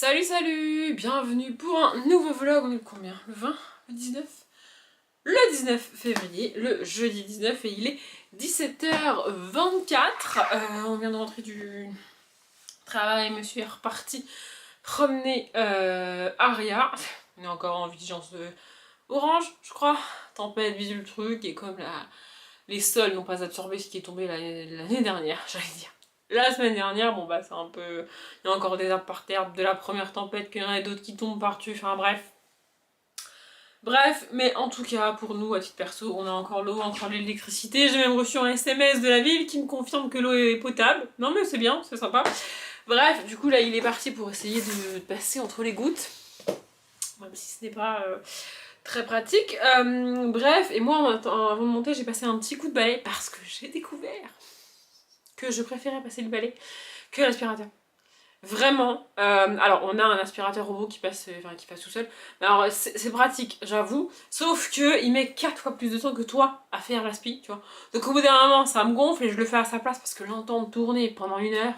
Salut, bienvenue pour un nouveau vlog. On est combien? Le 20? Le 19? Le 19 février, le jeudi 19 et il est 17h24. On vient de rentrer du travail, monsieur est reparti promener Aria. On est encore en vigilance orange, je crois. Tempête, bidule le truc, et comme les sols n'ont pas absorbé ce qui est tombé l'année dernière, j'allais dire. La semaine dernière, bon bah c'est un peu... Il y a encore des arbres par terre de la première tempête, qu'il y en a d'autres qui tombent par-dessus, enfin bref. Bref, mais en tout cas, pour nous, à titre perso, on a encore l'eau, encore l'électricité. J'ai même reçu un SMS de la ville qui me confirme que l'eau est potable. Non mais c'est bien, c'est sympa. Bref, du coup là, il est parti pour essayer de passer entre les gouttes. Même si ce n'est pas très pratique. Bref, et moi, avant de monter, j'ai passé un petit coup de balai parce que j'ai découvert que je préférais passer le balai que l'aspirateur. Vraiment. Alors, on a un aspirateur robot qui passe tout seul. Alors, c'est pratique, j'avoue. Sauf que il met 4 fois plus de temps que toi à faire l'aspi, tu vois. Donc, au bout d'un moment, ça me gonfle et je le fais à sa place parce que l'entendre tourner pendant 1 heure.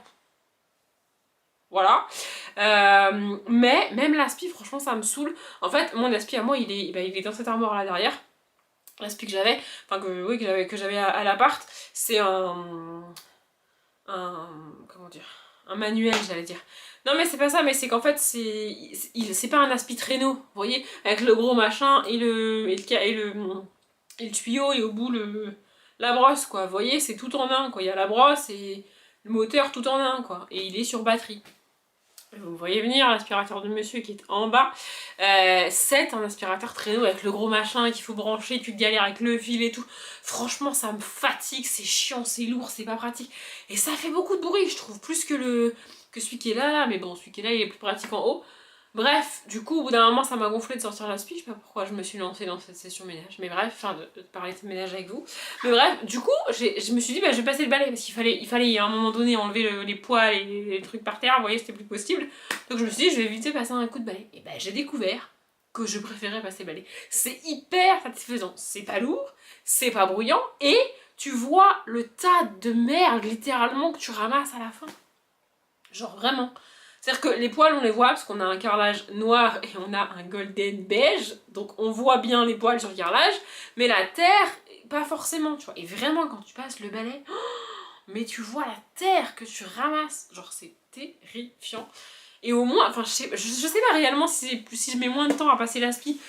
Voilà. Mais même l'aspi, franchement, ça me saoule. En fait, mon aspi à moi, il est dans cette armoire là derrière. L'aspi que j'avais, que j'avais à l'appart, c'est comment dire, un manuel, j'allais dire. Non mais c'est pas ça, mais c'est qu'en fait c'est pas un aspi traîneau, vous voyez, avec le gros machin et le tuyau et au bout la brosse quoi, vous voyez, c'est tout en un quoi, il y a la brosse et le moteur tout en un quoi, et il est sur batterie. Vous voyez venir l'aspirateur de monsieur qui est en bas. C'est un aspirateur traîneau avec le gros machin qu'il faut brancher, tu te galères avec le fil et tout. Franchement, ça me fatigue, c'est chiant, c'est lourd, c'est pas pratique. Et ça fait beaucoup de bruit, je trouve, plus que celui qui est là. Mais bon, celui qui est là, il est plus pratique en haut. Bref, du coup, au bout d'un moment, ça m'a gonflé de sortir l'aspi. Je sais pas pourquoi je me suis lancée dans cette session ménage. Mais bref, enfin, de parler de ménage avec vous. Mais bref, du coup, je me suis dit, bah, je vais passer le balai. Parce qu'il fallait à un moment donné enlever les poils et les trucs par terre. Vous voyez, c'était plus possible. Donc je me suis dit, je vais éviter de passer un coup de balai. Et bah, j'ai découvert que je préférais passer le balai. C'est hyper satisfaisant. C'est pas lourd, c'est pas bruyant. Et tu vois le tas de merde, littéralement, que tu ramasses à la fin. Genre vraiment. C'est-à-dire que les poils, on les voit parce qu'on a un carrelage noir et on a un golden beige. Donc on voit bien les poils sur le carrelage. Mais la terre, pas forcément, tu vois. Et vraiment, quand tu passes le balai, mais tu vois la terre que tu ramasses. Genre, c'est terrifiant. Et au moins, enfin, je sais pas réellement si je mets moins de temps à passer l'aspi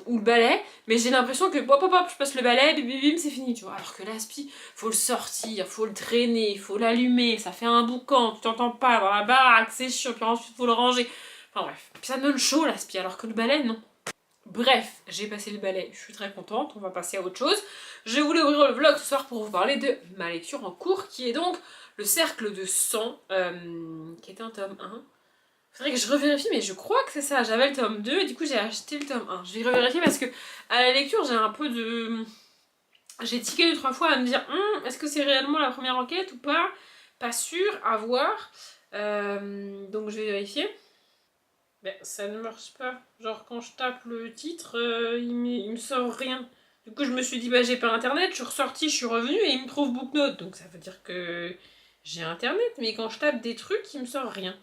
ou le balai, mais j'ai l'impression que hop, je passe le balai, bim, bim, c'est fini, tu vois. Alors que l'aspi, faut le sortir, faut le traîner, faut l'allumer, ça fait un boucan, tu t'entends pas dans la baraque, c'est chiant, puis ensuite faut le ranger. Enfin bref, puis ça donne chaud l'aspi, alors que le balai, non. Bref, j'ai passé le balai, je suis très contente, on va passer à autre chose. Je voulais ouvrir le vlog ce soir pour vous parler de ma lecture en cours, qui est donc Le Cercle de Sang, qui est un tome 1. Faudrait que je revérifie, mais je crois que c'est ça. J'avais le tome 2 et du coup j'ai acheté le tome 1. Je vais revérifier parce que à la lecture j'ai un peu de... J'ai tiqué 2-3 fois à me dire est-ce que c'est réellement la première enquête ou pas? Pas sûr, à voir. Donc je vais vérifier. Ben ça ne marche pas. Genre quand je tape le titre, il me sort rien. Du coup je me suis dit bah j'ai pas internet, je suis ressortie, je suis revenue et il me trouve Booknote. Donc ça veut dire que j'ai internet, mais quand je tape des trucs, il me sort rien.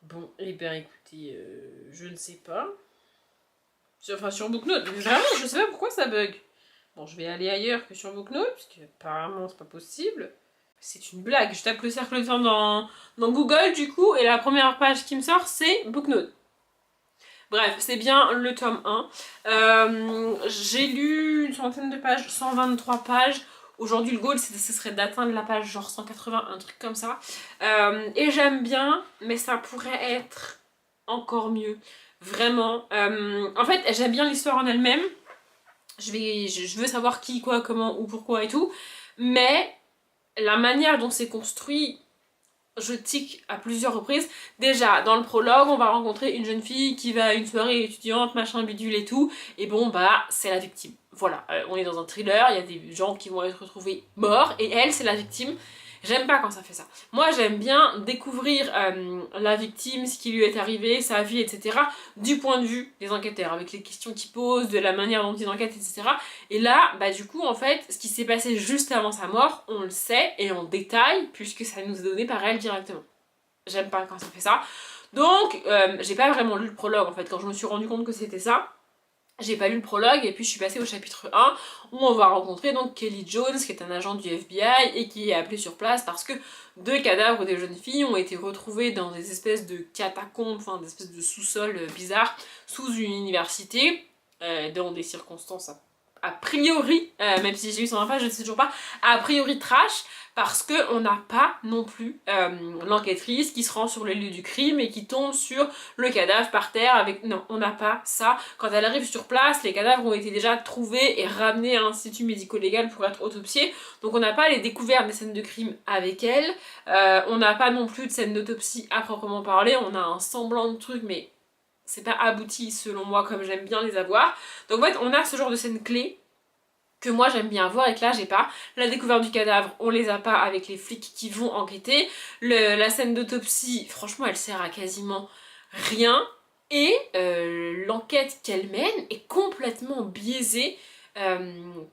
Bon, et bien écoutez, je ne sais pas. Enfin, sur Booknote, mais vraiment, je sais pas pourquoi ça bug. Bon, je vais aller ailleurs que sur Booknote, parce que apparemment c'est pas possible. C'est une blague, je tape le cercle de temps dans Google du coup, et la première page qui me sort, c'est Booknote. Bref, c'est bien le tome 1. J'ai lu une centaine de pages, 123 pages. Aujourd'hui, le goal, ce serait d'atteindre la page genre 180, un truc comme ça. Et j'aime bien, mais ça pourrait être encore mieux. Vraiment. En fait, j'aime bien l'histoire en elle-même. Je veux savoir qui, quoi, comment, où, pourquoi et tout. Mais la manière dont c'est construit, je tique à plusieurs reprises. Déjà, dans le prologue, on va rencontrer une jeune fille qui va à une soirée étudiante, machin bidule et tout. Et bon, bah, c'est la victime. Voilà, on est dans un thriller, il y a des gens qui vont être retrouvés morts, et elle, c'est la victime. J'aime pas quand ça fait ça. Moi j'aime bien découvrir la victime, ce qui lui est arrivé, sa vie, etc. du point de vue des enquêteurs, avec les questions qu'ils posent, de la manière dont ils enquêtent, etc. Et là, bah du coup en fait, ce qui s'est passé juste avant sa mort, on le sait et en détail, puisque ça nous est donné par elle directement. J'aime pas quand ça fait ça. Donc, j'ai pas vraiment lu le prologue en fait, quand je me suis rendu compte que c'était ça. J'ai pas lu le prologue et puis je suis passée au chapitre 1 où on va rencontrer donc Kelly Jones qui est un agent du FBI et qui est appelé sur place parce que 2 cadavres des jeunes filles ont été retrouvés dans des espèces de catacombes, enfin des espèces de sous-sols bizarres sous une université dans des circonstances a priori, même si j'ai eu 120 pages, je ne sais toujours pas, a priori trash, parce qu'on n'a pas non plus l'enquêtrice qui se rend sur le lieu du crime et qui tombe sur le cadavre par terre avec... Non, on n'a pas ça. Quand elle arrive sur place, les cadavres ont été déjà trouvés et ramenés à l'institut médico-légal pour être autopsiés, donc on n'a pas les découvertes des scènes de crime avec elle, on n'a pas non plus de scène d'autopsie à proprement parler, on a un semblant de truc, mais c'est pas abouti selon moi comme j'aime bien les avoir. Donc en fait on a ce genre de scènes clés que moi j'aime bien voir et que là j'ai pas. La découverte du cadavre, on les a pas avec les flics qui vont enquêter. La scène d'autopsie, franchement elle sert à quasiment rien. Et l'enquête qu'elle mène est complètement biaisée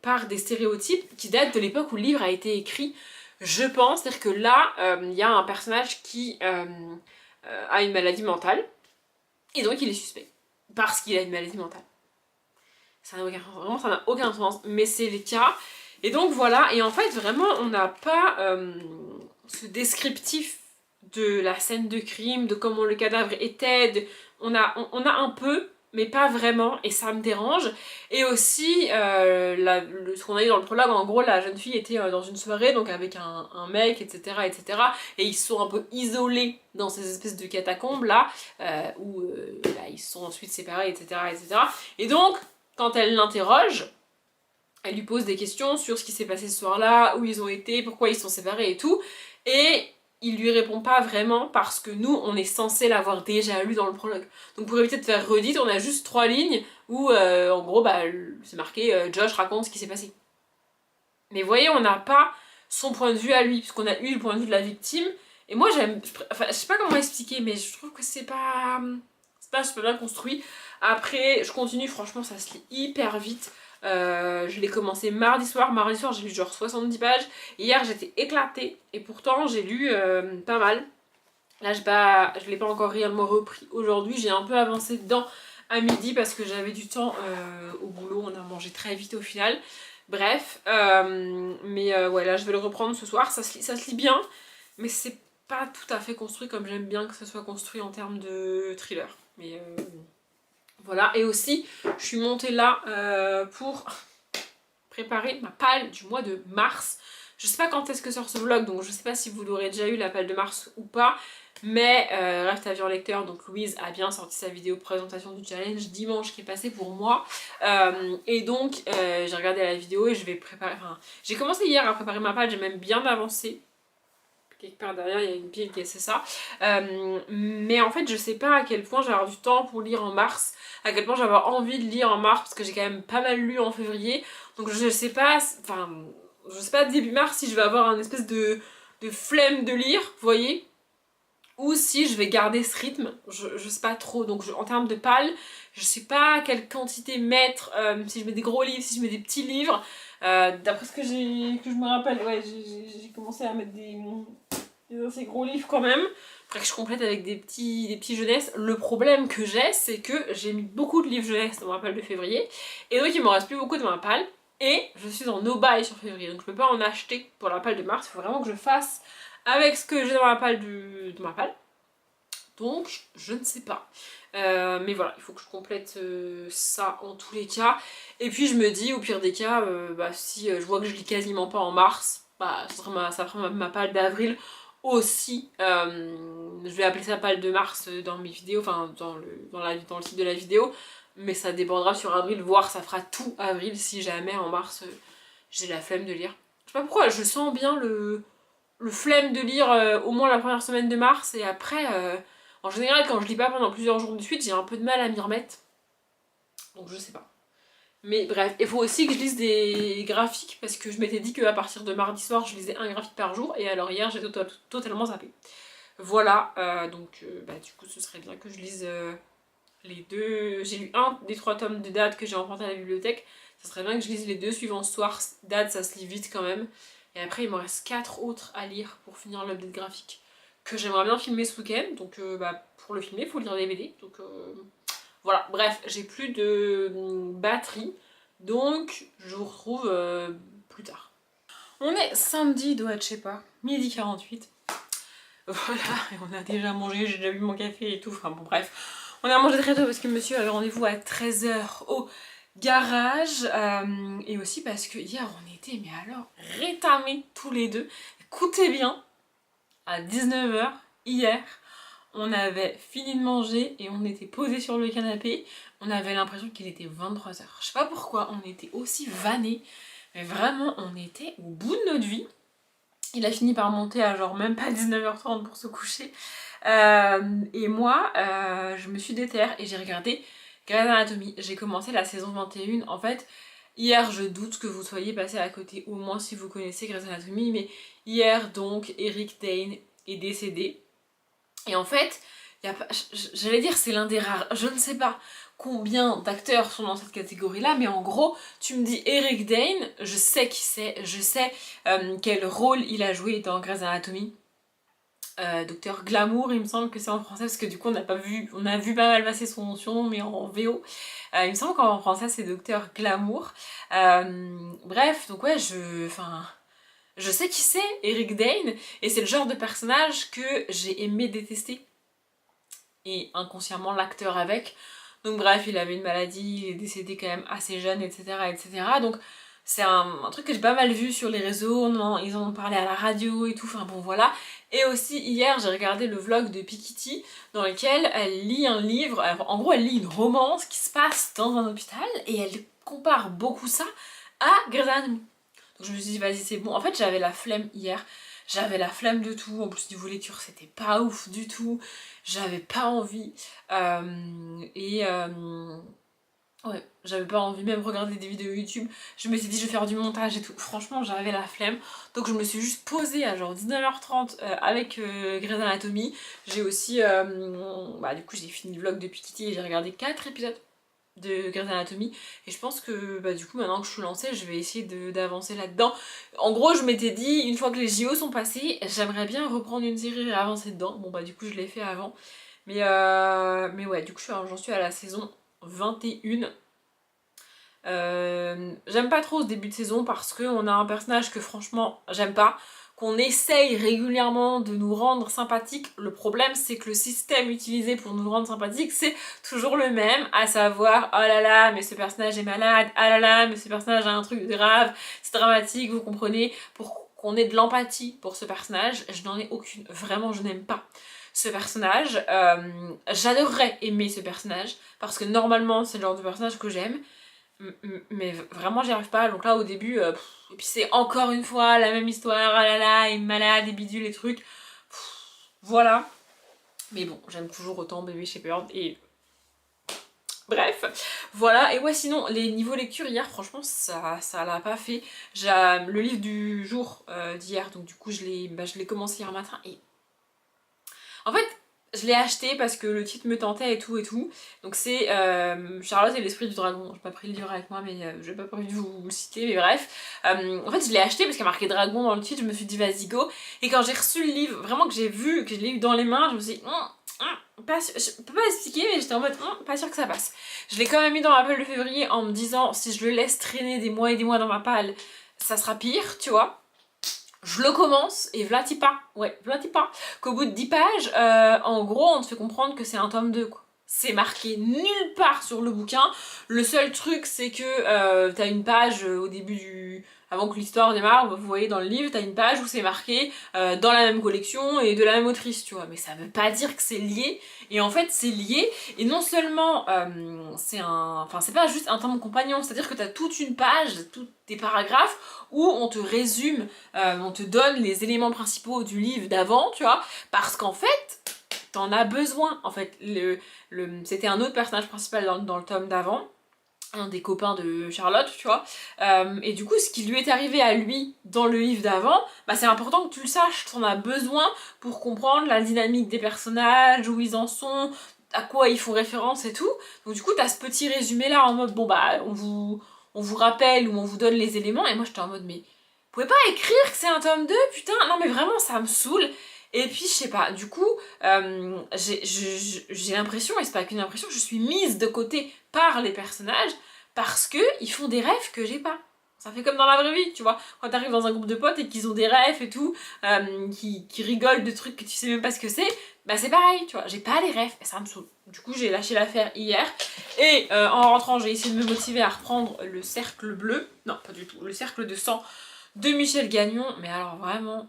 par des stéréotypes qui datent de l'époque où le livre a été écrit, je pense. C'est-à-dire que là, il y a un personnage qui a une maladie mentale. Et donc il est suspect. Parce qu'il a une maladie mentale. Ça n'a aucun sens. Vraiment, ça n'a aucun sens. Mais c'est les cas. Et donc voilà. Et en fait, vraiment, on n'a pas ce descriptif de la scène de crime, de comment le cadavre était. On a un peu, mais pas vraiment. Et ça me dérange. Et aussi, ce qu'on a eu dans le prologue, en gros, la jeune fille était dans une soirée, donc avec un mec, etc., etc. Et ils se sont un peu isolés dans ces espèces de catacombes là, où là, ils se sont ensuite séparés, etc., etc. Et donc, quand elle l'interroge, elle lui pose des questions sur ce qui s'est passé ce soir-là, où ils ont été, pourquoi ils se sont séparés et tout. Et il lui répond pas vraiment parce que nous, on est censé l'avoir déjà lu dans le prologue. Donc pour éviter de faire redite, on a juste 3 lignes où, en gros, bah, c'est marqué Josh raconte ce qui s'est passé. Mais vous voyez, on n'a pas son point de vue à lui, puisqu'on a eu le point de vue de la victime. Et moi, enfin, je sais pas comment expliquer, mais je trouve que c'est pas super bien construit. Après, je continue, franchement, ça se lit hyper vite. Je l'ai commencé mardi soir j'ai lu genre 70 pages. Hier j'étais éclatée et pourtant j'ai lu pas mal. Là je l'ai pas encore réellement repris aujourd'hui, j'ai un peu avancé dedans à midi parce que j'avais du temps au boulot, on a mangé très vite au final. Bref, mais ouais là je vais le reprendre ce soir, ça se lit bien, mais c'est pas tout à fait construit comme j'aime bien que ça soit construit en termes de thriller. Mais voilà, et aussi, je suis montée là pour préparer ma palle du mois de mars. Je sais pas quand est-ce que sort ce vlog, donc je sais pas si vous l'aurez déjà eu la palle de mars ou pas. Mais Rêve ta vie en lecteur, donc Louise a bien sorti sa vidéo présentation du challenge dimanche qui est passé pour moi. Et donc j'ai regardé la vidéo et je vais préparer, enfin j'ai commencé hier à préparer ma palle, j'ai même bien avancé. Quelque part derrière il y a une pile qui est ça. Mais en fait je sais pas à quel point je vais avoir du temps pour lire en mars, à quel point je vais avoir envie de lire en mars parce que j'ai quand même pas mal lu en février. Donc je sais pas, enfin je sais pas début mars si je vais avoir un espèce de flemme de lire, vous voyez, ou si je vais garder ce rythme, je sais pas trop. Donc en termes de palle, je sais pas quelle quantité mettre, si je mets des gros livres, si je mets des petits livres. D'après ce que je me rappelle, ouais, j'ai commencé à mettre des assez gros livres quand même. Faudrait que je complète avec des petits jeunesse. Le problème que j'ai, c'est que j'ai mis beaucoup de livres jeunesse dans ma palle de février. Et donc il me reste plus beaucoup dans ma palle. Et je suis en no-buy sur février. Donc je peux pas en acheter pour la palle de mars. Il faut vraiment que je fasse avec ce que j'ai dans ma palle de ma palle. Donc je ne sais pas. Mais voilà, il faut que je complète ça en tous les cas. Et puis je me dis, au pire des cas, bah, si je vois que je lis quasiment pas en mars, bah, ça fera ma palle d'avril aussi. Je vais appeler ça palle de mars dans mes vidéos, enfin dans le titre de la vidéo. Mais ça dépendra sur avril, voire ça fera tout avril si jamais en mars j'ai la flemme de lire. Je sais pas pourquoi, je sens bien le flemme de lire au moins la première semaine de mars et après... en général, quand je lis pas pendant plusieurs jours de suite, j'ai un peu de mal à m'y remettre. Donc je sais pas. Mais bref, il faut aussi que je lise des graphiques parce que je m'étais dit qu'à partir de mardi soir, je lisais un graphique par jour et alors hier, j'ai totalement zappé. Voilà, donc du coup, ce serait bien que je lise les deux. J'ai lu un des 3 tomes de Dad que j'ai emprunté à la bibliothèque. Ça serait bien que je lise les 2 suivants ce soir. Dad, ça se lit vite quand même. Et après, il me reste 4 autres à lire pour finir l'update graphique que j'aimerais bien filmer ce week-end. Donc pour le filmer, il faut lire les BD. Donc voilà, bref, j'ai plus de batterie. Donc je vous retrouve plus tard. On est samedi, doit être, je sais pas, midi 48. Voilà, et on a déjà mangé, j'ai déjà bu mon café et tout. Enfin bon, bref. On a mangé très tôt parce que monsieur avait rendez-vous à 13h au garage. Et aussi parce que hier, on était, mais alors, rétamés tous les deux. Écoutez bien, à 19h, hier, on avait fini de manger et on était posés sur le canapé. On avait l'impression qu'il était 23h. Je sais pas pourquoi, on était aussi vannés. Mais vraiment, on était au bout de notre vie. Il a fini par monter à genre même pas 19h30 pour se coucher. Et moi, je me suis déterre et j'ai regardé Grey's Anatomy. J'ai commencé la saison 21. En fait, hier, je doute que vous soyez passé à côté, au moins si vous connaissez Grey's Anatomy. Mais hier, donc, Eric Dane est décédé. Et en fait, j'allais dire c'est l'un des rares, je ne sais pas combien d'acteurs sont dans cette catégorie-là, mais en gros, tu me dis Eric Dane, je sais qui c'est, je sais quel rôle il a joué dans Grey's Anatomy. Docteur Glamour, il me semble que c'est en français, parce que du coup on a vu pas mal passer son nom, mais en VO. Il me semble qu'en français c'est Docteur Glamour. Bref, donc ouais, je sais qui c'est, Eric Dane, et c'est le genre de personnage que j'ai aimé détester. Et inconsciemment l'acteur avec. Donc bref, il avait une maladie, il est décédé quand même assez jeune, etc. etc. Donc c'est un truc que j'ai pas mal vu sur les réseaux, ils en ont parlé à la radio et tout, enfin bon voilà. Et aussi hier j'ai regardé le vlog de Pikitty dans lequel elle lit un livre, en gros elle lit une romance qui se passe dans un hôpital et elle compare beaucoup ça à Grey's Anatomy. Donc je me suis dit vas-y c'est bon, en fait j'avais la flemme hier. J'avais la flemme de tout, en plus niveau lecture c'était pas ouf du tout, j'avais pas envie, ouais, j'avais pas envie même regarder des vidéos YouTube, je me suis dit je vais faire du montage et tout, franchement j'avais la flemme, donc je me suis juste posée à genre 19h30 avec Grey's Anatomy, j'ai aussi, du coup j'ai fini le vlog de Pikitty et j'ai regardé 4 épisodes de Grey's Anatomy et je pense que du coup maintenant que je suis lancée je vais essayer d'avancer là-dedans. En gros je m'étais dit une fois que les JO sont passés j'aimerais bien reprendre une série et avancer dedans. Bon du coup je l'ai fait avant mais ouais du coup j'en suis à la saison 21. J'aime pas trop ce début de saison parce qu'on a un personnage que franchement j'aime pas, qu'on essaye régulièrement de nous rendre sympathiques. Le problème c'est que le système utilisé pour nous rendre sympathiques c'est toujours le même, à savoir oh là là mais ce personnage est malade, ah là là mais ce personnage a un truc grave, c'est dramatique, vous comprenez, pour qu'on ait de l'empathie pour ce personnage, je n'en ai aucune, vraiment je n'aime pas ce personnage. J'adorerais aimer ce personnage parce que normalement c'est le genre de personnage que j'aime, mais vraiment j'y arrive pas, donc là au début et puis c'est encore une fois la même histoire, ah là là, il est malade, et bidule, les trucs, voilà, mais bon j'aime toujours autant Baby Shepherd et bref, voilà. Et ouais sinon les niveaux lecture hier franchement ça l'a pas fait. J'ai le livre du jour d'hier, donc du coup je l'ai commencé hier matin et en fait je l'ai acheté parce que le titre me tentait et tout. Donc c'est Charlotte et l'esprit du dragon. J'ai pas pris le livre avec moi mais j'ai pas prévu de vous le citer mais bref. En fait je l'ai acheté parce qu'il y a marqué dragon dans le titre, je me suis dit vas-y go. Et quand j'ai reçu le livre, vraiment que j'ai vu, que je l'ai eu dans les mains, je me suis dit je peux pas expliquer mais j'étais en mode pas sûre que ça passe. Je l'ai quand même mis dans ma palle de février en me disant si je le laisse traîner des mois et des mois dans ma palle, ça sera pire, tu vois. Je le commence et v'là-t-il pas, qu'au bout de 10 pages, en gros on te fait comprendre que c'est un tome 2 quoi. C'est marqué nulle part sur le bouquin, le seul truc c'est que t'as une page au début avant que l'histoire démarre, vous voyez dans le livre, t'as une page où c'est marqué dans la même collection et de la même autrice, tu vois, mais ça veut pas dire que c'est lié, et en fait c'est lié, et non seulement c'est pas juste un tome compagnon, c'est-à-dire que t'as toute une page, tous des paragraphes où on te résume, on te donne les éléments principaux du livre d'avant, tu vois, parce qu'en fait, t'en as besoin, en fait, c'était un autre personnage principal dans le tome d'avant, un des copains de Charlotte, tu vois. Et du coup, ce qui lui est arrivé à lui dans le livre d'avant, bah c'est important que tu le saches, t'en as besoin pour comprendre la dynamique des personnages, où ils en sont, à quoi ils font référence et tout. Donc du coup, t'as ce petit résumé là en mode, bon bah, on vous rappelle ou on vous donne les éléments, et moi j'étais en mode, mais vous pouvez pas écrire que c'est un tome 2, putain, non mais vraiment, ça me saoule. Et puis, je sais pas, du coup, j'ai l'impression, et c'est pas qu'une impression, je suis mise de côté par les personnages parce que ils font des rêves que j'ai pas. Ça fait comme dans la vraie vie, tu vois. Quand t'arrives dans un groupe de potes et qu'ils ont des rêves et tout, qui rigolent de trucs que tu sais même pas ce que c'est, bah c'est pareil, tu vois. J'ai pas les rêves et ça me saoule. Du coup, j'ai lâché l'affaire hier. Et en rentrant, j'ai essayé de me motiver à reprendre le cercle bleu. Non, pas du tout. Le cercle de sang de Michel Gagnon. Mais alors vraiment...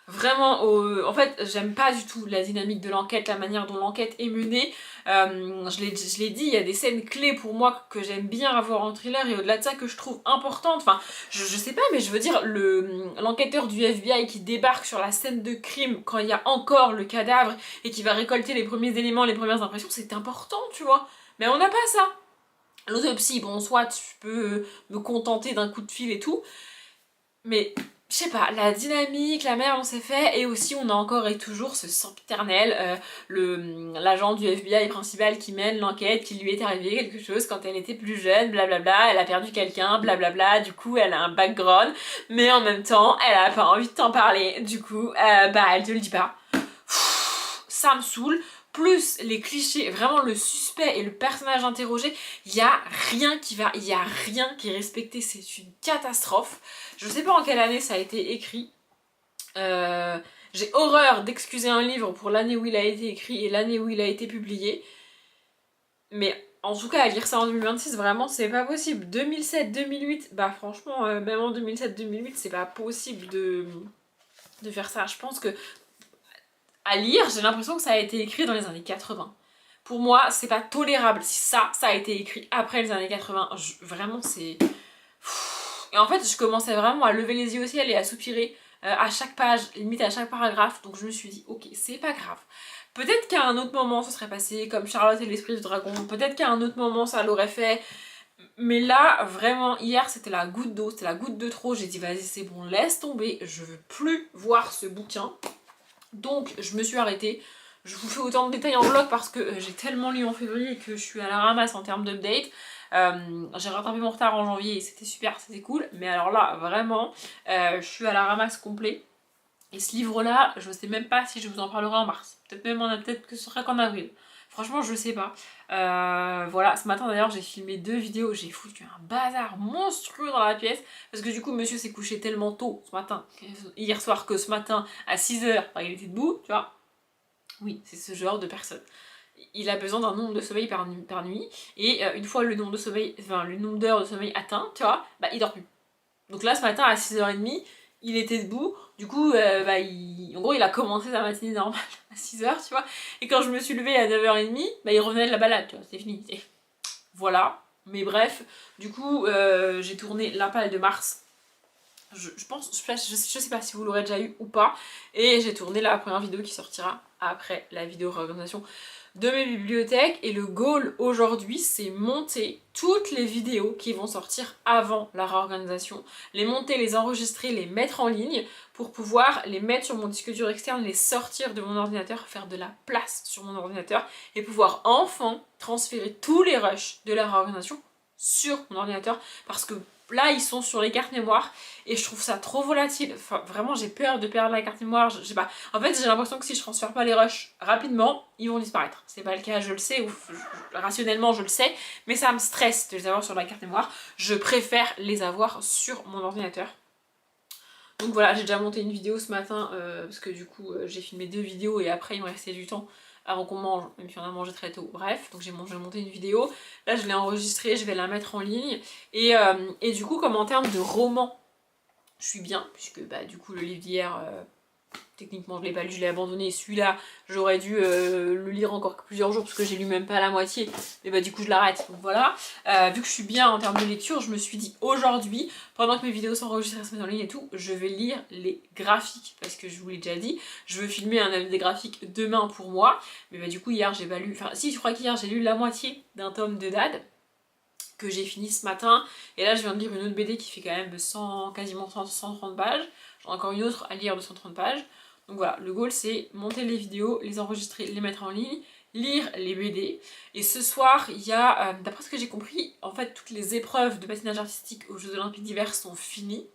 Vraiment, en fait, j'aime pas du tout la dynamique de l'enquête, la manière dont l'enquête est menée. Je l'ai dit, il y a des scènes clés pour moi que j'aime bien avoir en thriller et au-delà de ça que je trouve importantes. Enfin, je sais pas, mais je veux dire, l'enquêteur du FBI qui débarque sur la scène de crime quand il y a encore le cadavre et qui va récolter les premiers éléments, les premières impressions, c'est important, tu vois. Mais on n'a pas ça. L'autopsie, bon, soit tu peux me contenter d'un coup de fil et tout, mais je sais pas, la dynamique, la manière dont c'est fait, et aussi on a encore et toujours ce sempiternel, l'agent du FBI principal qui mène l'enquête, qui lui est arrivé quelque chose quand elle était plus jeune, blablabla, elle a perdu quelqu'un, blablabla, du coup elle a un background, mais en même temps elle a pas envie de t'en parler, du coup bah elle te le dit pas. Ça me saoule. Plus les clichés, vraiment le suspect et le personnage interrogé, il y a rien qui va, il y a rien qui est respecté, c'est une catastrophe. Je sais pas en quelle année ça a été écrit. J'ai horreur d'excuser un livre pour l'année où il a été écrit et l'année où il a été publié. Mais en tout cas, à lire ça en 2026, vraiment, c'est pas possible. 2007-2008, bah franchement, même en 2007-2008, c'est pas possible de faire ça. Je pense que à lire, j'ai l'impression que ça a été écrit dans les années 80. Pour moi, c'est pas tolérable si ça a été écrit après les années 80. Vraiment, c'est... Et en fait, je commençais vraiment à lever les yeux au ciel et à soupirer à chaque page, limite à chaque paragraphe. Donc je me suis dit, ok, c'est pas grave. Peut-être qu'à un autre moment, ça serait passé comme Charlotte et l'esprit du dragon. Peut-être qu'à un autre moment, ça l'aurait fait. Mais là, vraiment, hier, c'était la goutte d'eau. C'était la goutte de trop. J'ai dit, vas-y, c'est bon, laisse tomber. Je veux plus voir ce bouquin. Donc je me suis arrêtée. Je vous fais autant de détails en vlog parce que j'ai tellement lu en février que je suis à la ramasse en termes d'update. J'ai rattrapé mon retard en janvier et c'était super, c'était cool. Mais alors là, vraiment, je suis à la ramasse complet. Et ce livre-là, je sais même pas si je vous en parlerai en mars. Peut-être que ce sera qu'en avril. Franchement, je sais pas. Voilà, ce matin d'ailleurs, j'ai filmé 2 vidéos. J'ai foutu un bazar monstrueux dans la pièce. Parce que du coup, monsieur s'est couché tellement tôt ce matin, hier soir, que ce matin, à 6h, il était debout, tu vois. Oui, c'est ce genre de personne. Il a besoin d'un nombre de sommeil par nuit. Et une fois le nombre de sommeil, enfin le nombre d'heures de sommeil atteint, tu vois, bah il dort plus. Donc là, ce matin, à 6h30, il était debout. Du coup, en gros, il a commencé sa matinée normale à 6h, tu vois. Et quand je me suis levée à 9h30, bah, il revenait de la balade, tu vois, c'est fini. Voilà. Mais bref, du coup, j'ai tourné l'impasse de Mars. Je sais pas si vous l'aurez déjà eu ou pas. Et j'ai tourné la première vidéo qui sortira après la vidéo réorganisation de mes bibliothèques. Et le goal aujourd'hui, c'est monter toutes les vidéos qui vont sortir avant la réorganisation, les monter, les enregistrer, les mettre en ligne pour pouvoir les mettre sur mon disque dur externe, les sortir de mon ordinateur, faire de la place sur mon ordinateur et pouvoir enfin transférer tous les rushs de la réorganisation sur mon ordinateur, parce que là ils sont sur les cartes mémoire et je trouve ça trop volatile. Enfin, vraiment j'ai peur de perdre la carte mémoire, je sais pas. En fait j'ai l'impression que si je transfère pas les rushs rapidement, ils vont disparaître. C'est pas le cas, je le sais, ou rationnellement je le sais, mais ça me stresse de les avoir sur la carte mémoire. Je préfère les avoir sur mon ordinateur. Donc voilà, j'ai déjà monté une vidéo ce matin parce que du coup j'ai filmé 2 vidéos et après il me restait du temps avant qu'on mange, même si on a mangé très tôt, bref, donc j'ai monté une vidéo, là je l'ai enregistrée, je vais la mettre en ligne, et du coup comme en termes de roman, je suis bien, puisque bah du coup le livre d'hier, techniquement je l'ai pas lu, je l'ai abandonné. Celui-là, j'aurais dû le lire encore plusieurs jours parce que j'ai lu même pas la moitié. Mais bah du coup je l'arrête, donc voilà. Vu que je suis bien en termes de lecture, je me suis dit aujourd'hui, pendant que mes vidéos sont enregistrées, se mettent en ligne et tout, je vais lire les graphiques. Parce que je vous l'ai déjà dit, je veux filmer un avis des graphiques demain pour moi. Mais bah du coup hier j'ai pas lu, enfin si je crois qu'hier j'ai lu la moitié d'un tome de Dad que j'ai fini ce matin, et là je viens de lire une autre BD qui fait quand même quasiment 130 pages, j'en ai encore une autre à lire de 130 pages, donc voilà, le goal c'est monter les vidéos, les enregistrer, les mettre en ligne, lire les BD, et ce soir il y a, d'après ce que j'ai compris, en fait toutes les épreuves de patinage artistique aux Jeux Olympiques d'hiver sont finies,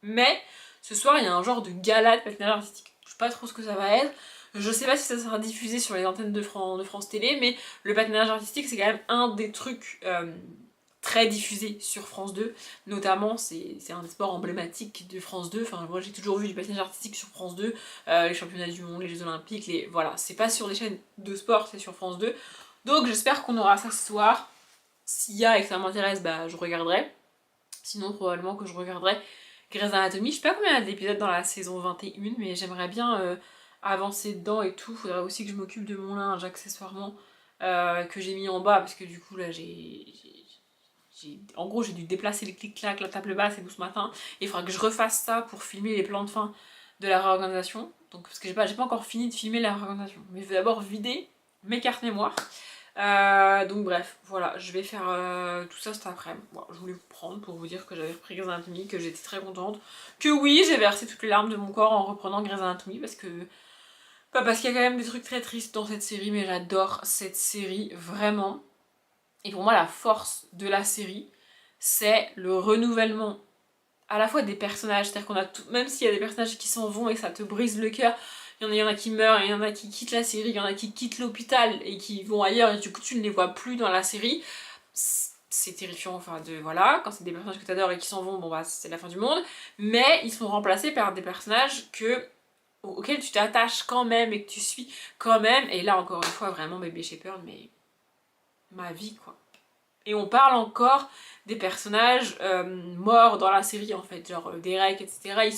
mais ce soir il y a un genre de gala de patinage artistique, je sais pas trop ce que ça va être. Je sais pas si ça sera diffusé sur les antennes de France Télé, mais le patinage artistique c'est quand même un des trucs très diffusés sur France 2. Notamment, c'est un des sports emblématiques de France 2. Enfin, moi j'ai toujours vu du patinage artistique sur France 2, les championnats du monde, les Jeux Olympiques, voilà. C'est pas sur les chaînes de sport, c'est sur France 2. Donc j'espère qu'on aura ça ce soir. S'il y a et que ça m'intéresse, bah je regarderai. Sinon, probablement que je regarderai Grey's Anatomy. Je sais pas combien il y a d'épisodes dans la saison 21, mais j'aimerais bien avancer dedans et tout. Faudrait aussi que je m'occupe de mon linge accessoirement que j'ai mis en bas parce que du coup là en gros j'ai dû déplacer les clics-clacs, la table basse et tout ce matin. Et il faudra que je refasse ça pour filmer les plans de fin de la réorganisation. Donc parce que j'ai pas encore fini de filmer la réorganisation. Mais je vais d'abord vider mes cartes mémoire. Donc bref, voilà, je vais faire tout ça cet après-midi. Bon, je voulais vous prendre pour vous dire que j'avais repris Grey's Anatomy, que j'étais très contente. Que oui, j'ai versé toutes les larmes de mon corps en reprenant Grey's Anatomy parce que... Pas parce qu'il y a quand même des trucs très tristes dans cette série, mais j'adore cette série, vraiment. Et pour moi, la force de la série, c'est le renouvellement à la fois des personnages, c'est-à-dire qu'on a tout, même s'il y a des personnages qui s'en vont et que ça te brise le cœur, il y en a qui meurent, il y en a qui quittent la série, il y en a qui quittent l'hôpital et qui vont ailleurs et du coup tu ne les vois plus dans la série. C'est terrifiant, enfin voilà, quand c'est des personnages que tu adores et qui s'en vont, bon bah c'est la fin du monde, mais ils sont remplacés par des personnages auxquels tu t'attaches quand même et que tu suis quand même, et là encore une fois vraiment Baby Shepherd, mais ma vie quoi. Et on parle encore des personnages morts dans la série en fait, genre Derek, etc.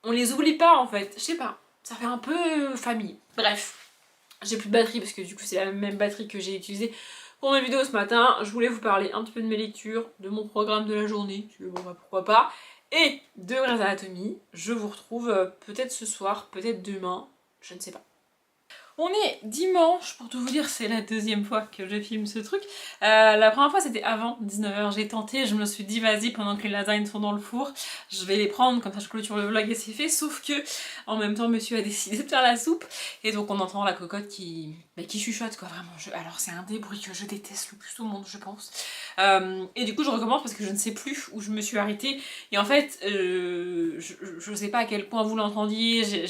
On les oublie pas en fait, je sais pas, ça fait un peu famille. Bref, j'ai plus de batterie parce que du coup c'est la même batterie que j'ai utilisée pour mes vidéos ce matin. Je voulais vous parler un petit peu de mes lectures, de mon programme de la journée, bon bah pourquoi pas, et de Grey's Anatomy. Je vous retrouve peut-être ce soir, peut-être demain, je ne sais pas. On est dimanche, pour tout vous dire, c'est la deuxième fois que je filme ce truc. La première fois c'était avant 19h, j'ai tenté, je me suis dit vas-y pendant que les lasagnes sont dans le four, je vais les prendre, comme ça je clôture le vlog et c'est fait, sauf que en même temps monsieur a décidé de faire la soupe, et donc on entend la cocotte qui chuchote quoi, vraiment. Alors c'est un des bruits que je déteste le plus au monde je pense. Et du coup je recommence parce que je ne sais plus où je me suis arrêtée, et en fait je sais pas à quel point vous l'entendiez,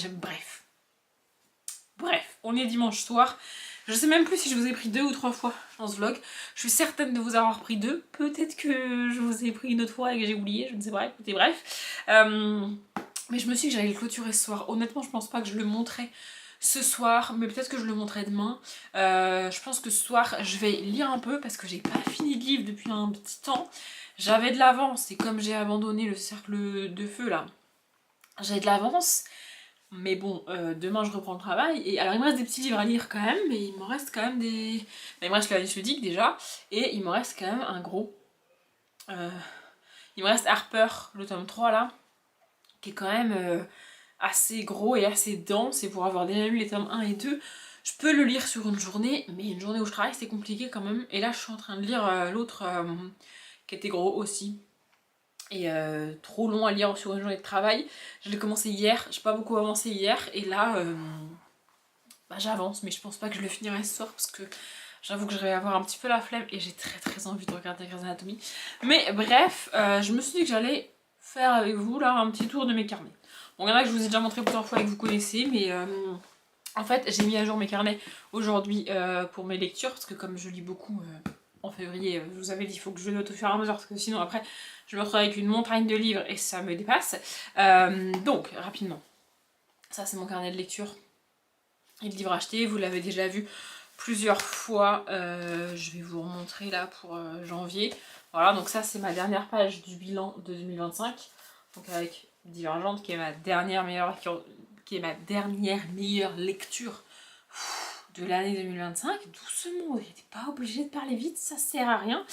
Bref, on est dimanche soir. Je sais même plus si je vous ai pris 2 ou 3 fois dans ce vlog. Je suis certaine de vous avoir pris 2. Peut-être que je vous ai pris une autre fois et que j'ai oublié, je ne sais pas, écoutez, bref. Mais je me suis dit que j'allais le clôturer ce soir. Honnêtement, je pense pas que je le montrerai ce soir, mais peut-être que je le montrerai demain. Je pense que ce soir, je vais lire un peu parce que j'ai pas fini de lire depuis un petit temps. J'avais de l'avance et comme j'ai abandonné le cercle de feu là, j'avais de l'avance. Mais bon, demain je reprends le travail, et alors il me reste des petits livres à lire quand même, mais il me reste quand même des... Il me reste la liste ludique déjà, et il me reste quand même un gros. Il me reste Harper, le tome 3 là, qui est quand même assez gros et assez dense, et pour avoir déjà lu les tomes 1 et 2, je peux le lire sur une journée, mais une journée où je travaille c'est compliqué quand même, et là je suis en train de lire l'autre qui était gros aussi. Et trop long à lire sur une journée de travail. Je l'ai commencé hier, j'ai pas beaucoup avancé hier, et là bah, j'avance, mais je pense pas que je le finirai ce soir parce que j'avoue que je vais avoir un petit peu la flemme et j'ai très envie de regarder Grey's Anatomy. Mais bref, je me suis dit que j'allais faire avec vous là un petit tour de mes carnets. Bon, il y en a que je vous ai déjà montré plusieurs fois et que vous connaissez, mais en fait j'ai mis à jour mes carnets aujourd'hui pour mes lectures, parce que comme je lis beaucoup en février, je vous avais dit il faut que je note au fur et à mesure parce que sinon après je me retrouve avec une montagne de livres et ça me dépasse. Donc rapidement, ça c'est mon carnet de lecture et de livres achetés, vous l'avez déjà vu plusieurs fois, je vais vous remontrer là pour janvier. Voilà, donc ça c'est ma dernière page du bilan de 2025, donc avec Divergente, qui est ma dernière meilleure lecture de l'année 2025. Doucement, t'es pas obligé de parler vite, ça sert à rien.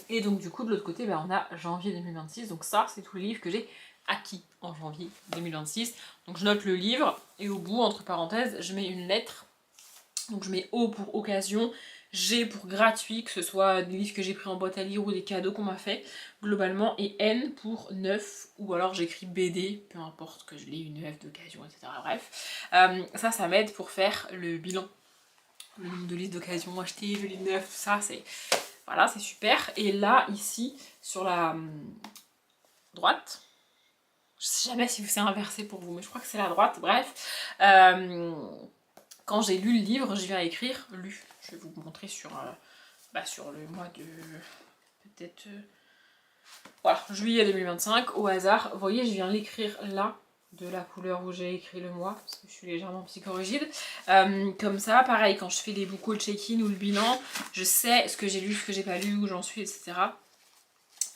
Et donc du coup de l'autre côté, on a janvier 2026, donc ça c'est tous les livres que j'ai acquis en janvier 2026. Donc je note le livre, et au bout, entre parenthèses, je mets une lettre. Donc je mets O pour occasion, G pour gratuit, que ce soit des livres que j'ai pris en boîte à lire ou des cadeaux qu'on m'a fait, globalement, et N pour neuf, ou alors j'écris BD, peu importe que je l'ai une œuvre d'occasion, etc. Bref, ça m'aide pour faire le bilan. Le nombre de livres d'occasion achetés, le livre neuf, tout ça, c'est... Voilà, c'est super. Et là, ici, sur la droite, je sais jamais si c'est inversé pour vous, mais je crois que c'est la droite, bref. Quand j'ai lu le livre, je viens écrire lu. Je vais vous montrer sur le mois de... peut-être... voilà, juillet 2025, au hasard. Vous voyez, je viens l'écrire là, de la couleur où j'ai écrit le mois, parce que je suis légèrement psychorigide. Comme ça, pareil, quand je fais les beaucoup de check-in ou le bilan, je sais ce que j'ai lu, ce que j'ai pas lu, où j'en suis, etc.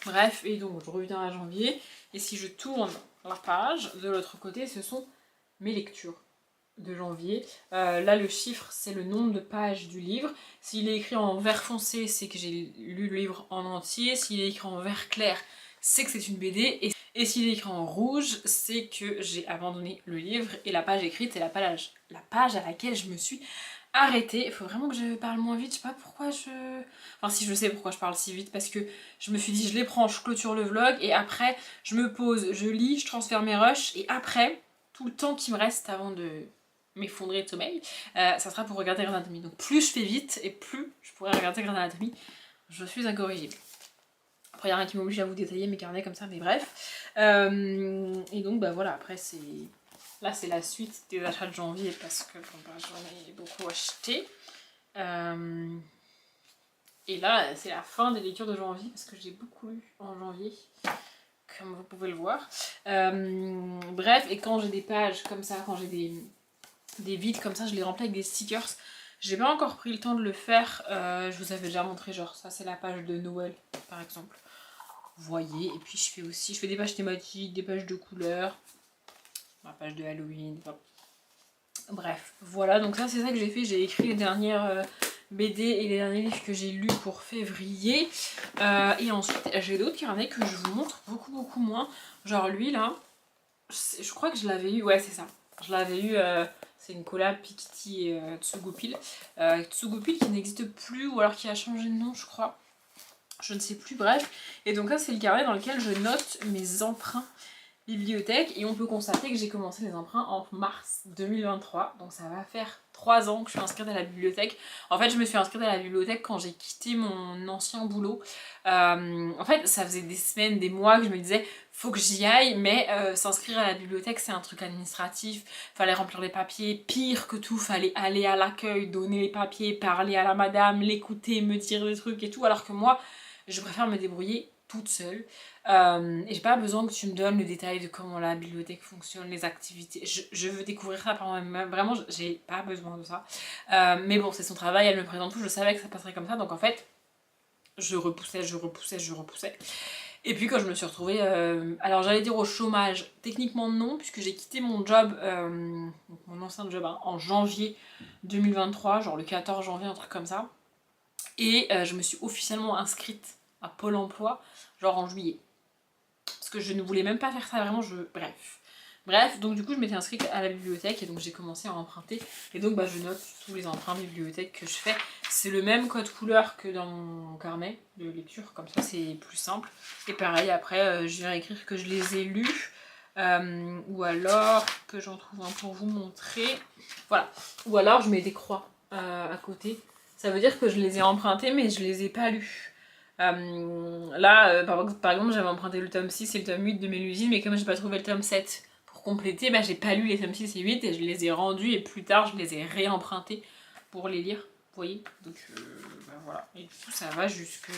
Bref, et donc je reviens à janvier, et si je tourne la page, de l'autre côté, ce sont mes lectures de janvier. Là, le chiffre, c'est le nombre de pages du livre. S'il est écrit en vert foncé, c'est que j'ai lu le livre en entier. S'il est écrit en vert clair, c'est que c'est une BD. Et s'il est écrit en rouge, c'est que j'ai abandonné le livre. Et la page écrite, c'est la page à laquelle je me suis arrêtée. Il faut vraiment que je parle moins vite. Je sais pas pourquoi je... Enfin, si, je sais pourquoi je parle si vite. Parce que je me suis dit, je les prends, je clôture le vlog. Et après, je me pose, je lis, je transfère mes rushs. Et après, tout le temps qui me reste avant de m'effondrer de sommeil, ça sera pour regarder Grey's Anatomy. Donc plus je fais vite et plus je pourrai regarder Grey's Anatomy. Je suis incorrigible. Après, il n'y a rien qui m'oblige à vous détailler mes carnets comme ça, mais bref. Et donc, voilà, après, c'est... Là, c'est la suite des achats de janvier parce que j'en ai beaucoup acheté. Et là, c'est la fin des lectures de janvier parce que j'ai beaucoup lu en janvier, comme vous pouvez le voir. Bref, et quand j'ai des pages comme ça, quand j'ai des vides comme ça, je les remplis avec des stickers. J'ai pas encore pris le temps de le faire, je vous avais déjà montré, genre ça c'est la page de Noël par exemple. Vous voyez, et puis je fais des pages thématiques, des pages de couleurs, ma page de Halloween, enfin. Bref, voilà, donc ça c'est ça que j'ai fait, j'ai écrit les dernières BD et les derniers livres que j'ai lus pour février. Et ensuite j'ai d'autres carnets que je vous montre beaucoup moins. Genre lui là, je crois que je l'avais eu, ouais c'est ça. Je l'avais eu, c'est une collab Pikiti et Tsugupil. Tsugupil qui n'existe plus ou alors qui a changé de nom je crois. Je ne sais plus, bref. Et donc là c'est le carnet dans lequel je note mes emprunts bibliothèque et on peut constater que j'ai commencé les emprunts en mars 2023, donc ça va faire 3 ans que je suis inscrite à la bibliothèque. En fait je me suis inscrite à la bibliothèque quand j'ai quitté mon ancien boulot. En fait ça faisait des semaines, des mois que je me disais faut que j'y aille, mais s'inscrire à la bibliothèque c'est un truc administratif, fallait remplir les papiers, pire que tout, fallait aller à l'accueil, donner les papiers, parler à la madame, l'écouter, me dire des trucs et tout, alors que moi je préfère me débrouiller toute seule. Et j'ai pas besoin que tu me donnes le détail de comment la bibliothèque fonctionne, les activités. Je veux découvrir ça par moi-même. Vraiment, j'ai pas besoin de ça. Mais bon, c'est son travail, elle me présente tout. Je savais que ça passerait comme ça. Donc en fait, je repoussais. Et puis quand je me suis retrouvée... alors j'allais dire au chômage. Techniquement non, puisque j'ai quitté mon job, mon ancien job, hein, en janvier 2023. Genre le 14 janvier, un truc comme ça. Et je me suis officiellement inscrite à Pôle emploi, genre en juillet. Parce que je ne voulais même pas faire ça, vraiment, Bref, donc du coup je m'étais inscrite à la bibliothèque et donc j'ai commencé à emprunter. Et donc je note tous les emprunts bibliothèque que je fais. C'est le même code couleur que dans mon carnet de lecture, comme ça c'est plus simple. Et pareil, après je viens écrire que je les ai lus. Ou alors que j'en trouve un pour vous montrer. Voilà. Ou alors je mets des croix à côté. Ça veut dire que je les ai empruntés mais je les ai pas lus. Là, par exemple, j'avais emprunté le tome 6 et le tome 8 de Mélusine, mais comme j'ai pas trouvé le tome 7 pour compléter, j'ai pas lu les tomes 6 et 8 et je les ai rendus et plus tard je les ai réempruntés pour les lire, vous voyez. Donc voilà, et du coup ça va jusque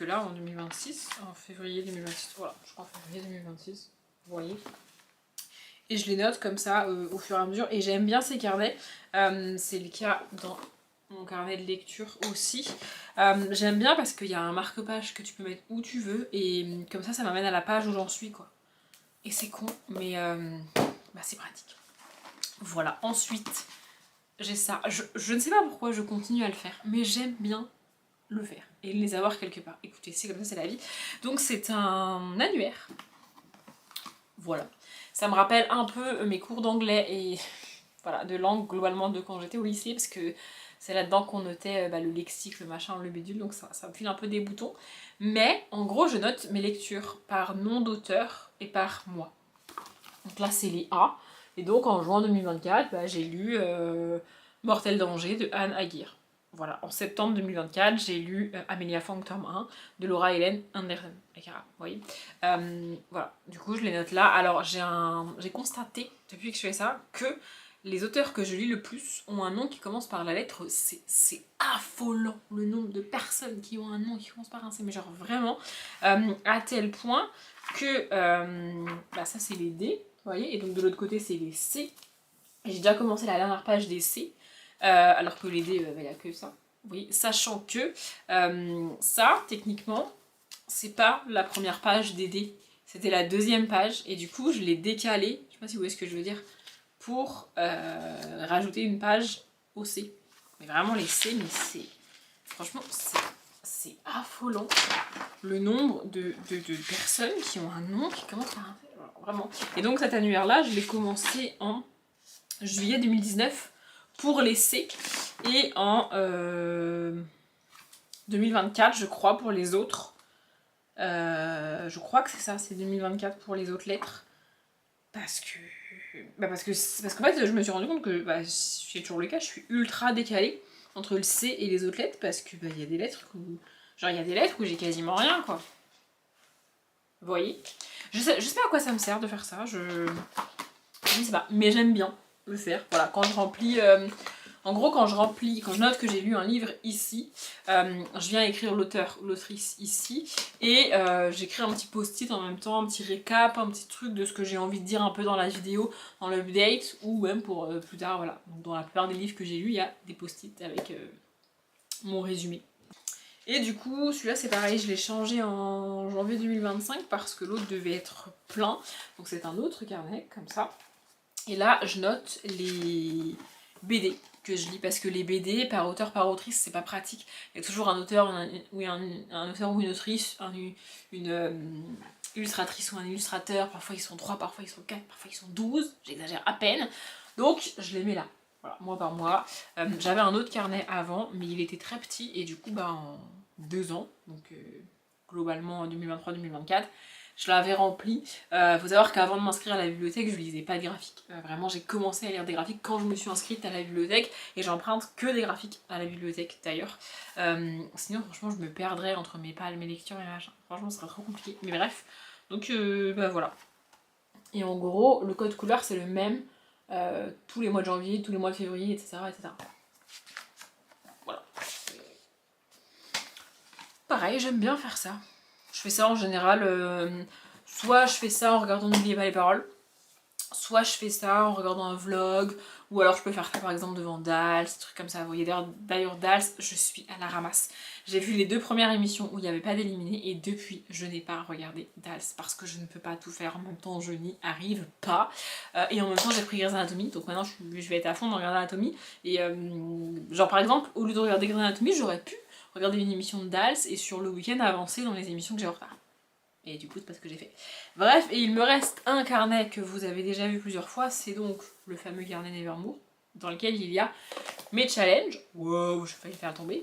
là en 2026, en février 2026, voilà, je crois en février 2026, vous voyez. Et je les note comme ça au fur et à mesure, et j'aime bien ces carnets, c'est le cas dans mon carnet de lecture aussi. J'aime bien parce qu'il y a un marque-page que tu peux mettre où tu veux et comme ça m'amène à la page où j'en suis quoi. Et c'est con, mais c'est pratique. Voilà, ensuite, j'ai ça. Je ne sais pas pourquoi je continue à le faire, mais j'aime bien le faire et les avoir quelque part. Écoutez, c'est comme ça, c'est la vie. Donc c'est un annuaire. Voilà. Ça me rappelle un peu mes cours d'anglais et voilà, de langue globalement de quand j'étais au lycée, parce que c'est là-dedans qu'on notait le lexique, le machin, le bidule, donc ça me file un peu des boutons. Mais en gros, je note mes lectures par nom d'auteur et par mois. Donc là, c'est les A. Et donc en juin 2024, j'ai lu Mortel Danger de Anne Aguirre. Voilà, en septembre 2024, j'ai lu Amelia Fang tome 1 de Laura Hélène Anderson. Vous voyez, voilà, du coup je les note là. Alors j'ai constaté depuis que je fais ça que les auteurs que je lis le plus ont un nom qui commence par la lettre C. C'est affolant le nombre de personnes qui ont un nom qui commence par un C, mais genre vraiment, à tel point que ça c'est les D, vous voyez, et donc de l'autre côté c'est les C. J'ai déjà commencé la dernière page des C, alors que les D, il n'y a que ça. Oui, sachant que ça, techniquement, c'est pas la première page des D, c'était la deuxième page, et du coup je l'ai décalé, je sais pas si vous voyez ce que je veux dire, pour rajouter une page au C. Mais vraiment les C, mais c'est... Franchement, c'est affolant le nombre de personnes qui ont un nom qui commence par un... Vraiment. Et donc cet annuaire-là, je l'ai commencé en juillet 2019 pour les C et en 2024 je crois pour les autres. Je crois que c'est ça, c'est 2024 pour les autres lettres. Parce qu'en fait je me suis rendu compte que c'est toujours le cas, je suis ultra décalée entre le C et les autres lettres parce que y a des lettres où j'ai quasiment rien quoi. Vous voyez, je sais pas à quoi ça me sert de faire ça, je sais pas, mais j'aime bien le faire. Voilà, quand je remplis, en gros quand je note que j'ai lu un livre ici, je viens écrire l'auteur ou l'autrice ici, et j'écris un petit post-it en même temps, un petit récap, un petit truc de ce que j'ai envie de dire un peu dans la vidéo, dans l'update, ou même pour plus tard, voilà. Donc dans la plupart des livres que j'ai lus, il y a des post-it avec mon résumé. Et du coup, celui-là c'est pareil, je l'ai changé en janvier 2025 parce que l'autre devait être plein. Donc c'est un autre carnet, comme ça. Et là, je note les BD que je lis parce que les BD, par auteur, par autrice, c'est pas pratique. Il y a toujours un auteur, un auteur ou une autrice, une illustratrice ou un illustrateur. Parfois ils sont 3, parfois ils sont 4, parfois ils sont 12. J'exagère à peine. Donc je les mets là. Voilà, mois par mois. J'avais un autre carnet avant, mais il était très petit et du coup, en 2 ans, donc globalement en 2023-2024, je l'avais rempli. Faut savoir qu'avant de m'inscrire à la bibliothèque, je lisais pas des graphiques. Vraiment, j'ai commencé à lire des graphiques quand je me suis inscrite à la bibliothèque et j'emprunte que des graphiques à la bibliothèque d'ailleurs. Sinon, franchement, je me perdrais entre mes palmes, mes lectures et machin. Franchement, ce serait trop compliqué. Mais bref, donc voilà. Et en gros, le code couleur, c'est le même tous les mois de janvier, tous les mois de février, etc. etc. Voilà. Pareil, j'aime bien faire ça. Je fais ça en général, soit je fais ça en regardant N'oubliez pas les paroles, soit je fais ça en regardant un vlog, ou alors je peux faire ça par exemple devant Dals, des trucs comme ça. Vous voyez, d'ailleurs Dals, je suis à la ramasse. J'ai vu les 2 premières émissions où il n'y avait pas d'éliminés et depuis je n'ai pas regardé Dals parce que je ne peux pas tout faire en même temps, je n'y arrive pas. Et en même temps j'ai pris Grey's Anatomy, donc maintenant je vais être à fond dans Grey's Anatomy. Et genre par exemple, au lieu de regarder Grey's Anatomy, j'aurais pu regarder une émission de Dals et sur le week-end avancer dans les émissions que j'ai en retard. Et du coup, c'est pas ce que j'ai fait. Bref, et il me reste un carnet que vous avez déjà vu plusieurs fois, c'est donc le fameux carnet Nevermore, dans lequel il y a mes challenges. Wow, j'ai failli le faire tomber.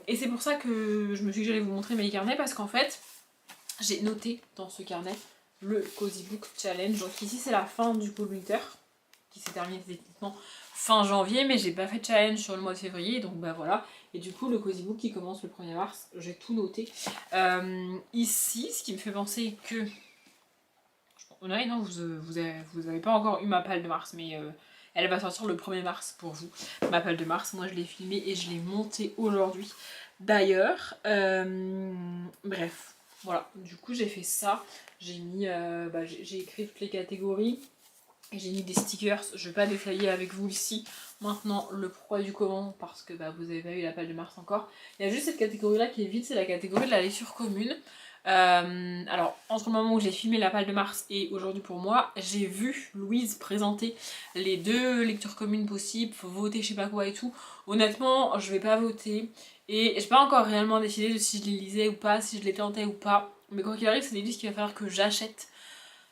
Et c'est pour ça que je me suis dit que j'allais vous montrer mes carnets, parce qu'en fait, j'ai noté dans ce carnet le Cozy Book Challenge. Donc ici, c'est la fin du Cold Winter, qui s'est terminé techniquement fin janvier, mais j'ai pas fait de challenge sur le mois de février, donc voilà. Et du coup, le Cozy Book qui commence le 1er mars, j'ai tout noté. Ici, ce qui me fait penser que... Ouais, non, vous avez pas encore eu ma palle de mars, mais elle va sortir le 1er mars pour vous. Ma palle de mars, moi je l'ai filmée et je l'ai montée aujourd'hui. D'ailleurs, bref, voilà. Du coup, j'ai fait ça. J'ai mis, j'ai écrit toutes les catégories. J'ai mis des stickers, je vais pas détailler avec vous ici maintenant le pourquoi du comment parce que vous avez pas eu la palle de mars encore. Il y a juste cette catégorie là qui est vide, c'est la catégorie de la lecture commune. Alors, entre le moment où j'ai filmé la Palle de Mars et aujourd'hui pour moi, j'ai vu Louise présenter les 2 lectures communes possibles, faut voter je sais pas quoi et tout. Honnêtement, je vais pas voter et j'ai pas encore réellement décidé de si je les lisais ou pas, si je les tentais ou pas. Mais quoi qu'il arrive, c'est des livres qu'il va falloir que j'achète.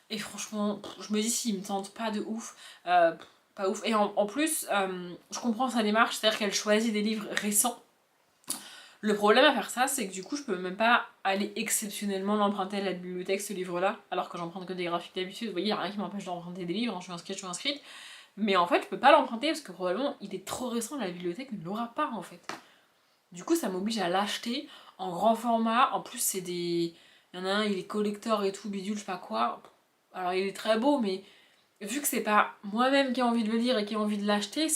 Et franchement, je me dis s'ils me tentent pas de ouf, pas ouf. Et en plus, je comprends sa démarche, c'est-à-dire qu'elle choisit des livres récents. Le problème à faire ça, c'est que du coup, je peux même pas aller exceptionnellement l'emprunter à la bibliothèque, ce livre-là, alors que j'emprunte que des graphiques d'habitude. Vous voyez, il n'y a rien qui m'empêche d'emprunter des livres, hein, je suis inscrite. Mais en fait, je peux pas l'emprunter parce que probablement il est trop récent, la bibliothèque ne l'aura pas en fait. Du coup, ça m'oblige à l'acheter en grand format. En plus, c'est des. Il y en a un, il est collector et tout, bidule, je sais pas quoi. Alors, il est très beau, mais vu que c'est pas moi-même qui ai envie de le lire et qui ai envie de l'acheter,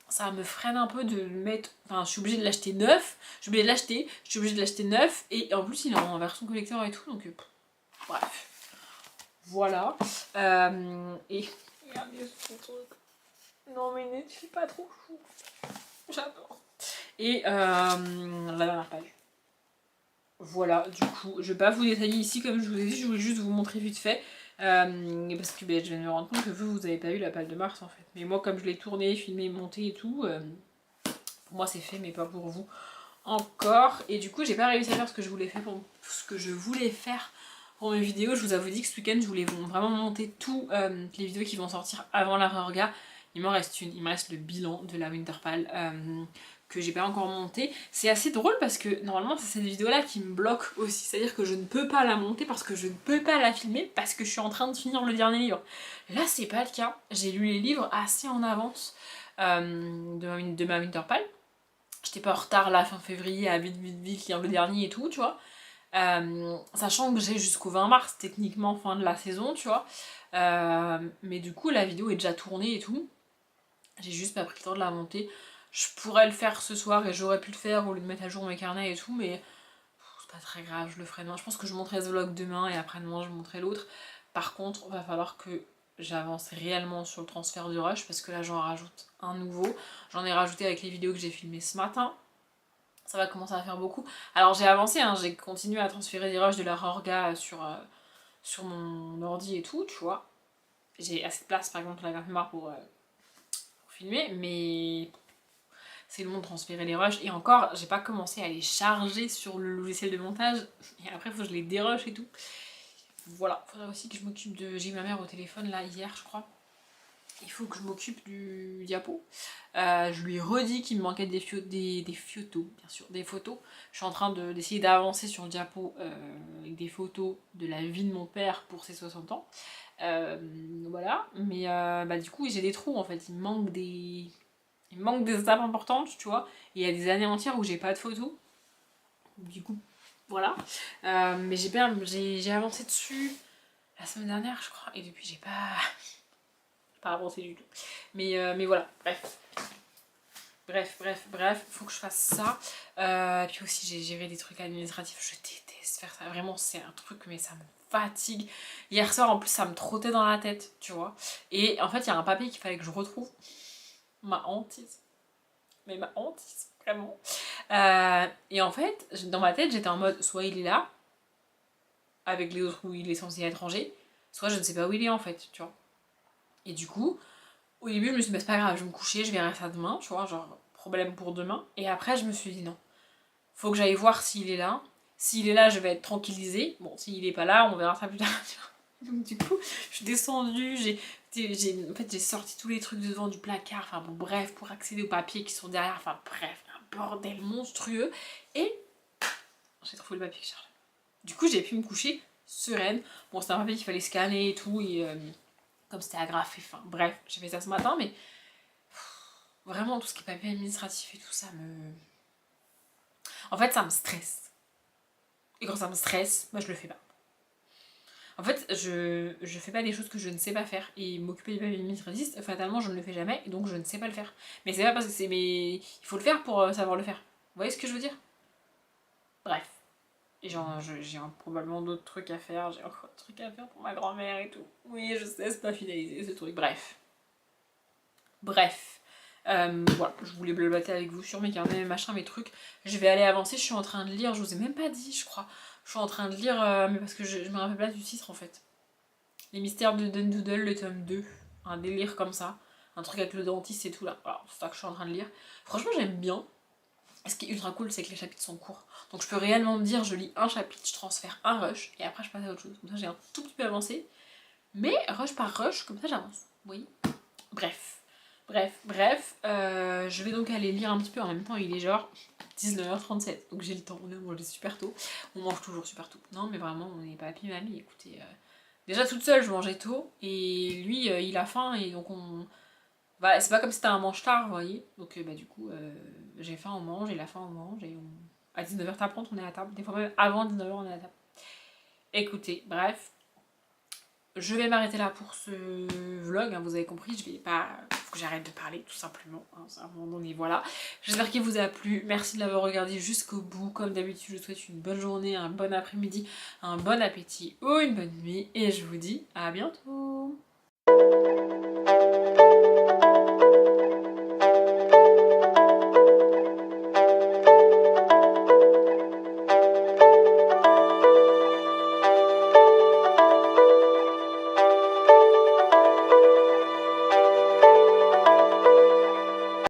ça me freine un peu de le mettre. Enfin, je suis obligée de l'acheter neuf, je suis obligée de l'acheter neuf, et en plus, il est en version collector et tout, donc bref. Voilà. Et. Regardez ce truc. Non, mais ne suis pas trop chou. J'adore. Et la dernière page. Voilà, du coup, je vais pas vous détailler ici comme je vous ai dit, je voulais juste vous montrer vite fait. Parce que je viens de me rendre compte que vous avez pas eu la Palle de Mars en fait. Mais moi, comme je l'ai tourné, filmé, monté et tout, pour moi c'est fait, mais pas pour vous encore. Et du coup, j'ai pas réussi à faire ce que je voulais faire pour mes vidéos. Je vous avoue dit que ce week-end, je voulais vraiment monter toutes les vidéos qui vont sortir avant la reorga. Il m'en reste une, il me reste le bilan de la Winterpale que j'ai pas encore monté. C'est assez drôle parce que normalement c'est cette vidéo là qui me bloque aussi, c'est-à-dire que je ne peux pas la monter parce que je ne peux pas la filmer parce que je suis en train de finir le dernier livre. Là c'est pas le cas, j'ai lu les livres assez en avance de ma Winterpale. J'étais pas en retard là fin février à vite lire le dernier et tout, tu vois. Sachant que j'ai jusqu'au 20 mars techniquement fin de la saison, tu vois. Mais du coup la vidéo est déjà tournée et tout. J'ai juste pas pris le temps de la monter. Je pourrais le faire ce soir et j'aurais pu le faire au lieu de mettre à jour mes carnets et tout, mais c'est pas très grave, je le ferai demain. Je pense que je monterai ce vlog demain et après-demain je montrerai l'autre. Par contre, il va falloir que j'avance réellement sur le transfert du rush parce que là j'en rajoute un nouveau. J'en ai rajouté avec les vidéos que j'ai filmées ce matin. Ça va commencer à faire beaucoup. Alors j'ai avancé, hein, j'ai continué à transférer des rushs de la Rorga sur mon ordi et tout, tu vois. J'ai assez de place par exemple la Gafmar pour filmer, mais c'est long de transférer les rushs. Et encore, j'ai pas commencé à les charger sur le logiciel de montage. Et après, il faut que je les dérush et tout. Voilà, faudrait aussi que je m'occupe de... J'ai eu ma mère au téléphone là hier, je crois. Il faut que je m'occupe du diapo. Je lui ai redit qu'il me manquait des photos, bien sûr, des photos. Je suis en train d'essayer d'avancer sur le diapo avec des photos de la vie de mon père pour ses 60 ans. Voilà, mais du coup j'ai des trous en fait, il me manque des étapes importantes, tu vois. Et il y a des années entières où j'ai pas de photos. Du coup, voilà. Mais j'ai avancé dessus la semaine dernière, je crois. Et depuis, j'ai pas avancé du tout. Mais voilà, bref, faut que je fasse ça. Puis aussi, j'ai géré des trucs administratifs. Je déteste faire ça. Vraiment, c'est un truc, mais ça me fatigue. Hier soir, en plus, ça me trottait dans la tête, tu vois. Et en fait, il y a un papier qu'il fallait que je retrouve. Ma hantise. Mais ma hantise, vraiment. Et en fait, dans ma tête, j'étais en mode soit il est là, avec les autres où il est censé être rangé, soit je ne sais pas où il est en fait, tu vois. Et du coup, au début, je me suis dit, bah, c'est pas grave, je vais me coucher, je verrai ça demain, tu vois, genre, problème pour demain. Et après, je me suis dit, non, faut que j'aille voir s'il est là. S'il est là, je vais être tranquillisée. Bon, s'il est pas là, on verra ça plus tard, tu vois. Donc, du coup, je suis descendue, en fait, j'ai sorti tous les trucs devant du placard, enfin bon, bref, pour accéder aux papiers qui sont derrière, enfin bref, un bordel monstrueux. Et j'ai trouvé le papier que je cherchais. Du coup, j'ai pu me coucher sereine. Bon, c'était un papier qu'il fallait scanner et tout, et comme c'était agrafé, enfin bref, j'ai fait ça ce matin, mais vraiment, tout ce qui est papier administratif et tout, ça me... En fait, ça me stresse. Et quand ça me stresse, moi je le fais pas. En fait, je fais pas des choses que je ne sais pas faire. Et m'occuper des papiers administratifs, fatalement, je ne le fais jamais, et donc je ne sais pas le faire. Mais c'est pas parce que c'est... Mais il faut le faire pour savoir le faire. Vous voyez ce que je veux dire? Bref. Et j'ai probablement d'autres trucs à faire. J'ai encore des trucs à faire pour ma grand-mère et tout. Oui, je sais, c'est pas finalisé ce truc. Bref. Voilà, je voulais blablater avec vous sur mes carnets, mes machins, mes trucs. Je vais aller avancer, je suis en train de lire, je vous ai même pas dit, je crois. Je suis en train de lire, mais parce que je me rappelle pas du titre en fait. Les mystères de Doodle, le tome 2. Un délire comme ça. Un truc avec le dentiste et tout là. Voilà, c'est ça que je suis en train de lire. Franchement, j'aime bien. Ce qui est ultra cool, c'est que les chapitres sont courts. Donc je peux réellement me dire, je lis un chapitre, je transfère un rush, et après je passe à autre chose. Comme ça, j'ai un tout petit peu avancé. Mais rush par rush, comme ça, j'avance. Oui. Bref. Je vais donc aller lire un petit peu en même temps. Il est genre 19h37. Donc j'ai le temps. On a mangé super tôt. On mange toujours super tôt. Non, mais vraiment, on est papi, mamie. Écoutez. Déjà toute seule, je mangeais tôt. Et lui, il a faim. Et donc on. Bah, c'est pas comme si c'était un mange-tard, vous voyez. Donc du coup, j'ai faim, on mange. Il a faim, on mange. Et à 19h tapante, on est à table. Des fois même avant 19h, on est à table. Écoutez, bref. Je vais m'arrêter là pour ce vlog, hein, vous avez compris, je vais pas... Faut que j'arrête de parler, tout simplement, hein, à un moment donné, voilà. J'espère qu'il vous a plu, merci de l'avoir regardé jusqu'au bout. Comme d'habitude, je vous souhaite une bonne journée, un bon après-midi, un bon appétit ou une bonne nuit, et je vous dis à bientôt.